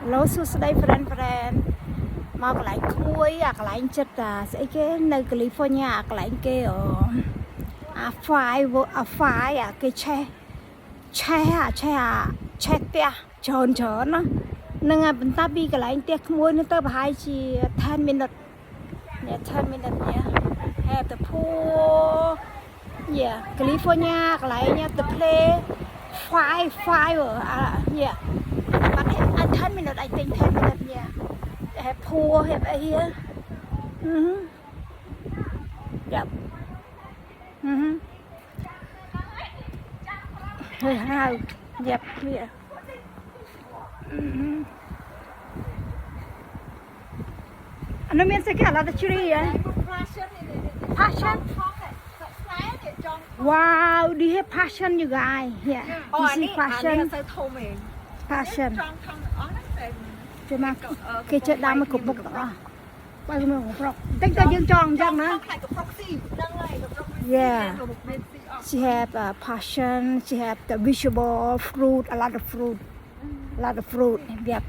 Lô su đây friend mà cái lại khui cái lại chất sẽ cái nơi California cái lại cái ở phai cái che tia tròn tròn nó nên bên ta bị cái lại tia khui nó tới 10 minutes yeah 10 minutes yeah have the pool yeah California cái lại nha the play five yeah but 10 minutes I think 10 minutes yeah have pool have a here yep hơi hao yep yeah nó miễn sẽ cả là chili á passion wow do you have passion you guys yeah you see passion cho mà cái chợ đam mà cục bột đó bao nhiêu một frog tính cho dương tròn chẳng nữa yeah she have passion she have the vegetable fruit a lot of fruit yep